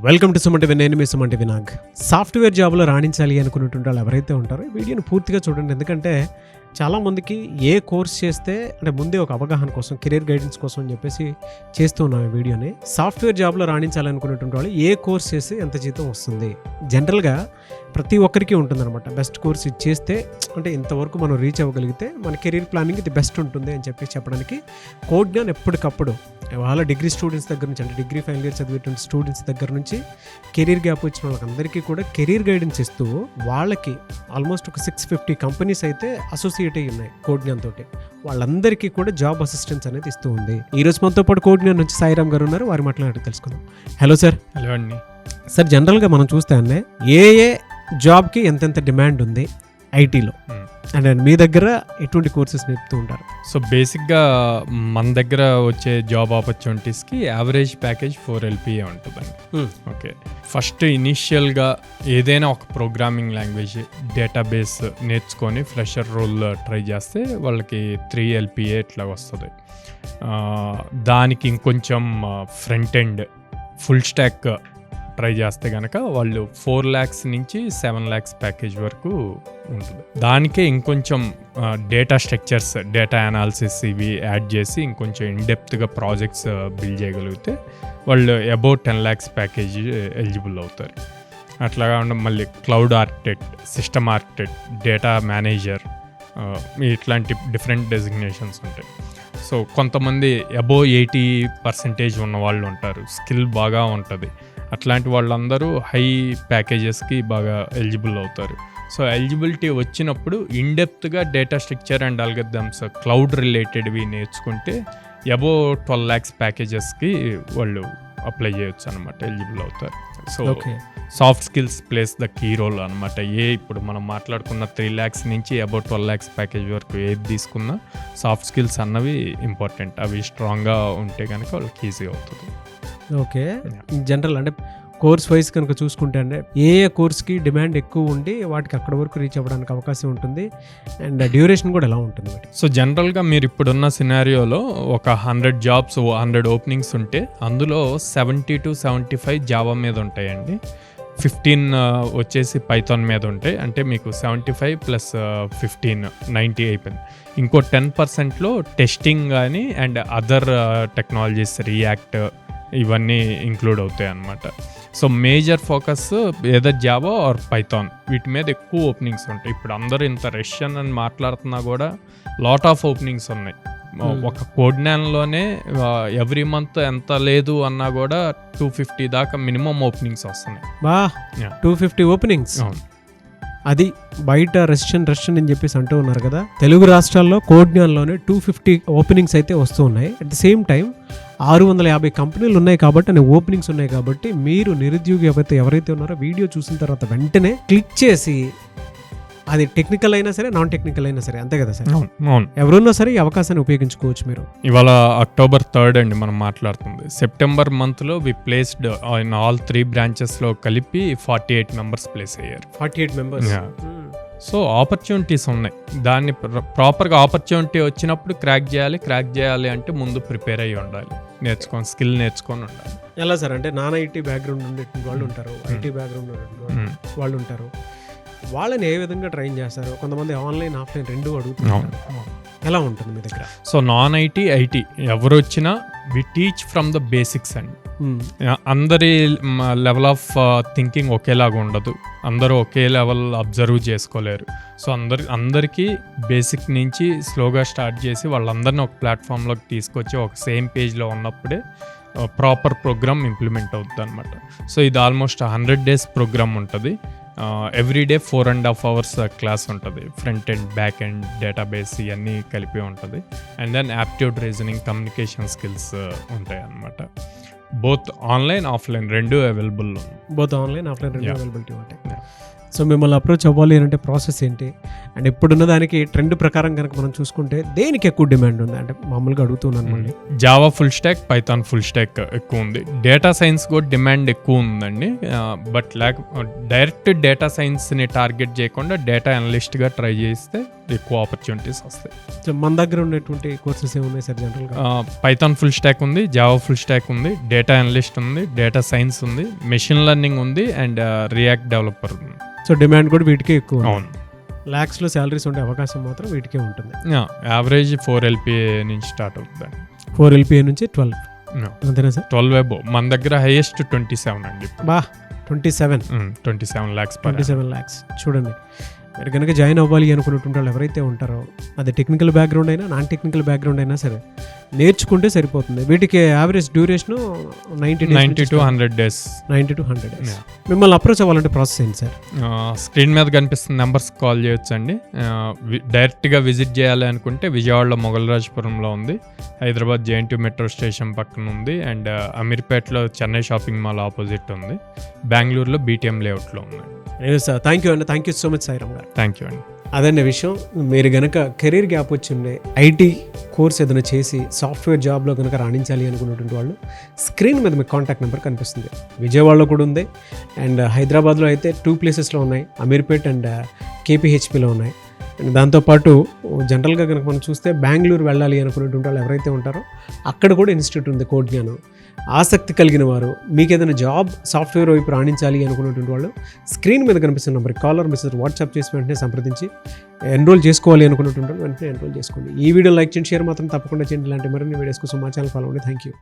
Welcome to సుమంటివి. నేను మీ సుమంటి వినాగ్. Software జాబ్లో రాణించాలి అనుకున్నటువంటి వాళ్ళు ఎవరైతే ఉంటారో ఈ వీడియోని పూర్తిగా చూడండి. ఎందుకంటే చాలామందికి ఏ కోర్స్ చేస్తే అంటే ముందే ఒక అవగాహన కోసం, కెరీర్ గైడెన్స్ కోసం అని చెప్పేసి చేస్తూ ఉన్నాం ఈ వీడియోని. సాఫ్ట్వేర్ జాబ్లో రాణించాలనుకున్నటువంటి వాళ్ళు ఏ కోర్స్ చేస్తే ఎంత జీతం వస్తుంది, జనరల్గా ప్రతి ఒక్కరికి ఉంటుందన్నమాట. బెస్ట్ కోర్స్ ఇది చేస్తే అంటే ఇంతవరకు మనం రీచ్ అవ్వగలిగితే మన కెరీర్ ప్లానింగ్ ఇది బెస్ట్ ఉంటుంది అని చెప్పి చెప్పడానికి కోడ్జ్ఞాన్ ఎప్పటికప్పుడు వాళ్ళ డిగ్రీ స్టూడెంట్స్ దగ్గర నుంచి, అంటే డిగ్రీ ఫైనల్ ఇయర్ చదివేటువంటి స్టూడెంట్స్ దగ్గర నుంచి కెరీర్ గ్యాప్ వచ్చిన వాళ్ళందరికీ కూడా కెరీర్ గైడెన్స్ ఇస్తూ వాళ్ళకి ఆల్మోస్ట్ ఒక 650 కంపెనీస్ అయితే అసోసియేట్ అయ్యి ఉన్నాయి కోడ్జ్ఞాన్ తోటి. వాళ్ళందరికీ కూడా జాబ్ అసిస్టెన్స్ అనేది ఇస్తూ ఉంది. ఈ రోజు మనతో పాటు కోడ్జ్ఞాన్ నుంచి సాయిరామ్ గారు ఉన్నారు. వారి మాట్లాడి తెలుసుకుందాం. Hello sir. హలో అండి. సార్, జనరల్గా మనం చూస్తే అన్నీ ఏ జాబ్కి ఎంతెంత డిమాండ్ ఉంది ఐటీలో, అండ్ మీ దగ్గర ఎటువంటి కోర్సెస్ నేర్పుతూ ఉంటారు? సో బేసిక్గా మన దగ్గర వచ్చే జాబ్ ఆపర్చునిటీస్కి యావరేజ్ ప్యాకేజ్ 4 LPA ఉంటుందండి. ఓకే, ఫస్ట్ ఇనీషియల్గా ఏదైనా ఒక ప్రోగ్రామింగ్ లాంగ్వేజ్, డేటాబేస్ నేర్చుకొని ఫ్రెషర్ రోల్ ట్రై చేస్తే వాళ్ళకి 3 LPA ఇట్లా వస్తుంది. దానికి ఇంకొంచెం front end, full stock try చేస్తే కనుక వాళ్ళు 4 lakhs నుంచి 7 lakhs ప్యాకేజ్ వరకు ఉంటుంది. దానికే ఇంకొంచెం డేటా స్ట్రక్చర్స్, డేటా అనాలిసిస్ ఇవి యాడ్ చేసి ఇంకొంచెం ఇన్డెప్త్గా ప్రాజెక్ట్స్ బిల్డ్ చేయగలిగితే వాళ్ళు అబౌట్ 10 lakhs ప్యాకేజ్ ఎలిజిబుల్ అవుతారు. అట్లాగా మళ్ళీ cloud architect, system architect, data manager, ఇట్లాంటి డిఫరెంట్ డెసిగ్నేషన్స్ ఉంటాయి. సో కొంతమంది అబౌవ్ 80% ఉన్న వాళ్ళు ఉంటారు, స్కిల్ బాగా ఉంటుంది. అట్లాంటి వాళ్ళందరూ హై ప్యాకేజెస్కి బాగా ఎలిజిబుల్ అవుతారు. సో ఎలిజిబిలిటీ వచ్చినప్పుడు ఇన్డెప్త్గా data structure and algorithms, cloud రిలేటెడ్వి నేర్చుకుంటే అబౌవ్ 12 lakhs ప్యాకేజెస్కి వాళ్ళు అప్లై చేయొచ్చు అనమాట, ఎలిజిబుల్ అవుతారు. So soft skills plays the key role అనమాట. ఇప్పుడు మనం మాట్లాడుకున్న 3 lakhs నుంచి అబౌవ్ 12 lakhs ప్యాకేజ్ వరకు ఏది తీసుకున్నా సాఫ్ట్ స్కిల్స్ అన్నవి ఇంపార్టెంట్. అవి స్ట్రాంగ్గా ఉంటే కనుక వాళ్ళకి ఈజీ అవుతుంది. ఓకే, జనరల్ అంటే కోర్స్ వైజ్ కనుక చూసుకుంటే అంటే ఏ కోర్స్కి డిమాండ్ ఎక్కువ ఉండి వాటికి అక్కడ వరకు రీచ్ అవ్వడానికి అవకాశం ఉంటుంది, అండ్ డ్యూరేషన్ కూడా ఎలా ఉంటుంది? సో జనరల్గా మీరు ఇప్పుడున్న సినారియోలో ఒక 100 jobs, 100 openings ఉంటే అందులో 70 to 75 జావా మీద ఉంటాయండి. 15 వచ్చేసి పైథాన్ మీద ఉంటాయి. అంటే మీకు 75 + 15 90 అయిపోయింది. ఇంకో 10%లో టెస్టింగ్ కానీ అండ్ అదర్ టెక్నాలజీస్, రియాక్ట్ ఇవన్నీ ఇంక్లూడ్ అవుతాయి అన్నమాట. So major focus either Java or Python, వీటి మీద ఎక్కువ ఓపెనింగ్స్ ఉంటాయి. ఇప్పుడు అందరూ ఇంత రష్యన్ అని మాట్లాడుతున్నా కూడా లాట్ ఆఫ్ ఓపెనింగ్స్ ఉన్నాయి. ఒక కోడ్జ్ఞాన్లోనే ఎవ్రీ మంత్ ఎంత లేదు అన్నా కూడా 250 దాకా మినిమం ఓపెనింగ్స్ వస్తున్నాయి. 250 ఓపెనింగ్స్. అది బయట రష్యన్ అని చెప్పేసి అంటూ ఉన్నారు కదా. తెలుగు రాష్ట్రాల్లో కోడ్జ్ఞాన్లోనే 250 ఓపెనింగ్స్ అయితే వస్తూ ఉన్నాయి. అట్ ది సేమ్ టైం 650 కంపెనీలు ఉన్నాయి కాబట్టి, అనే ఓపెనింగ్స్ ఉన్నాయి కాబట్టి, మీరు నిరుద్యోగి ఎవరైతే ఉన్నారో వీడియో చూసిన తర్వాత వెంటనే క్లిక్ చేసి, అది టెక్నికల్ అయినా సరే, నాన్ టెక్నికల్ అయినా సరే, అంతే కదా సార్? అవును, ఎవరున్నా సరే ఈ అవకాశాన్ని ఉపయోగించుకోవచ్చు మీరు. ఇవాళ October 3rd అండి మనం మాట్లాడుతుంది. సెప్టెంబర్ మంత్లో వి ప్లేస్డ్ ఇన్ ఆల్ 3 branchesలో కలిపి 48 members ప్లేస్ అయ్యారు. 48 members. సో ఆపర్చునిటీస్ ఉన్నాయి. దాన్ని ప్రాపర్గా ఆపర్చునిటీ వచ్చినప్పుడు క్రాక్ చేయాలి అంటే ముందు ప్రిపేర్ అయ్యి ఉండాలి, స్కిల్ నేర్చుకొని ఉండాలి. ఎలా సార్? అంటే నాన్ ఐటీ బ్యాక్గ్రౌండ్ ఉండేటువంటి వాళ్ళు ఉంటారు, ఐటీ బ్యాక్గ్రౌండ్ ఉండేటువంటి వాళ్ళు ఉంటారు. వాళ్ళని ఏ విధంగా ట్రైన్ చేస్తారు? కొంతమంది ఆన్లైన్, ఆఫ్లైన్ రెండు అడుగుతున్నారు. ఎలా ఉంటుంది మీ దగ్గర? సో నాన్ ఐటీ, ఐటీ ఎవరు వచ్చినా we teach from the basics అండి. అందరి లెవెల్ ఆఫ్ థింకింగ్ ఒకేలాగా ఉండదు, అందరూ ఒకే లెవెల్ అబ్జర్వ్ చేసుకోలేరు. సో అందరికీ బేసిక్ నుంచి స్లోగా స్టార్ట్ చేసి వాళ్ళందరినీ ఒక ప్లాట్ఫామ్లోకి తీసుకొచ్చి ఒక సేమ్ పేజ్లో ఉన్నప్పుడే ప్రాపర్ ప్రోగ్రామ్ ఇంప్లిమెంట్ అవుతుంది అనమాట. సో ఇది ఆల్మోస్ట్ 100 days ప్రోగ్రామ్ ఉంటుంది. ఎవ్రీడే 4.5 hours క్లాస్ ఉంటుంది. Front end, back end, database ఇవన్నీ కలిపి ఉంటుంది. And then aptitude, reasoning, communication skills ఉంటాయి అన్నమాట. బోత్ ఆన్లైన్, ఆఫ్లైన్ రెండు అవైలబుల్. బోత్ ఆన్లైన్, ఆఫ్లైన్ రెండు అవైలబిలిటీ ఉంటాయి. సో మిమ్మల్ని అప్రోచ్ అవ్వాలి అంటే ప్రాసెస్ ఏంటి? అండ్ ఇప్పుడున్న దానికి ట్రెండ్ ప్రకారం కనుక మనం చూసుకుంటే దేనికి ఎక్కువ డిమాండ్ ఉంది? అంటే మామూలుగా అడుగుతున్నాను మళ్ళీ. Java full stock, Python full stock ఎక్కువ ఉంది. డేటా సైన్స్ కూడా డిమాండ్ ఎక్కువ ఉందండి. బట్ డైరెక్ట్ డేటా సైన్స్ని టార్గెట్ చేయకుండా డేటా అనలిస్ట్గా ట్రై చేస్తే ఎక్కువ ఆపర్చునిటీస్ వస్తాయి. సో మన దగ్గర ఉన్నటువంటి కోర్సెస్ ఏమున్నాయి సార్ జనరల్గా? పైథాన్ ఫుల్ స్టాక్ ఉంది, జావా ఫుల్ స్టాక్ ఉంది, డేటా అనలిస్ట్ ఉంది, డేటా సైన్స్ ఉంది, మెషిన్ లెర్నింగ్ ఉంది, అండ్ రియాక్ట్ డెవలపర్ ఉంది. సో డిమాండ్ కూడా వీటికే ఎక్కువ. అవును, ల్యాక్స్లో శాలరీస్ ఉండే అవకాశం మాత్రం వీటికే ఉంటుంది. యావరేజ్ 4 LPA నుంచి స్టార్ట్ అవుతుంది. 4 LPA నుంచి 12 అంతేనా సార్? 12 అబోవ్. మన దగ్గర హైయెస్ట్ 27 అండి. బా 27 lakhs 27 lakhs. చూడండి, మీరు కనుక జాయిన్ అవ్వాలి అనుకున్నటువంటి వాళ్ళు ఎవరైతే ఉంటారో, అది టెక్నికల్ బ్యాక్గ్రౌండ్ అయినా నాన్ టెక్నికల్ బ్యాక్గ్రౌండ్ అయినా సరే నేర్చుకుంటే సరిపోతుంది. వీటికి average duration 90 to 100 days. 90 to 100 days. మిమ్మల్ని అప్రోచ్ అవ్వాలంటే ప్రాసెస్ ఏంటి సార్? స్క్రీన్ మీద కనిపిస్తున్న నెంబర్స్ కాల్ చేయొచ్చండి. డైరెక్ట్గా విజిట్ చేయాలి అనుకుంటే విజయవాడలో మొగల్రాజపురంలో ఉంది, హైదరాబాద్ JNT మెట్రో స్టేషన్ పక్కన ఉంది, అండ్ అమీర్పేటలో చెన్నై షాపింగ్ మాల్ ఆపోజిట్ ఉంది, బెంగళూరులో BTM లేఅవుట్లో ఉంది. సార్ థ్యాంక్ యూ అండి, thank you so much Sairam గారు. థ్యాంక్ యూ అండి. అదన్న విషయం. మీరు కనుక కెరీర్ గ్యాప్ వచ్చిండే IT కోర్స్ ఏదైనా చేసి సాఫ్ట్వేర్ జాబ్లో కనుక రాణించాలి అనుకున్నటువంటి వాళ్ళు స్క్రీన్ మీద మీకు కాంటాక్ట్ నెంబర్ కనిపిస్తుంది. విజయవాడలో కూడా ఉంది, అండ్ హైదరాబాద్లో అయితే 2 ప్లేసెస్లో ఉన్నాయి, అమీర్పేట్ అండ్ KPHPలో ఉన్నాయి. దాంతోపాటు జనరల్గా కనుక మనం చూస్తే బెంగళూరు వెళ్ళాలి అనుకునేటువంటి వాళ్ళు ఎవరైతే ఉంటారో అక్కడ కూడా ఇన్స్టిట్యూట్ ఉంది, కోడ్ జ్ఞానం. ఆసక్తి కలిగిన వారు, మీకు ఏదైనా జాబ్ సాఫ్ట్వేర్ వైపు రాణించాలి అనుకునేటువంటి వాళ్ళు స్క్రీన్ మీద కనిపిస్తున్న నెంబర్ కాలర్ మెసేజ్ వాట్సాప్ చేసి వెంటనే సంప్రదించి ఎన్రోల్ చేసుకోవాలి అనుకున్నటువంటి వాళ్ళు వెంటనే ఎన్రోల్ చేసుకోండి. ఈ వీడియో లైక్ చేయండి, షేర్ మాత్రం తప్పకుండా చేయండి. ఇలాంటి మరిన్ని వీడియోస్ కోసం మా ఛానల్ ఫాలో అవ్వండి. Thank you.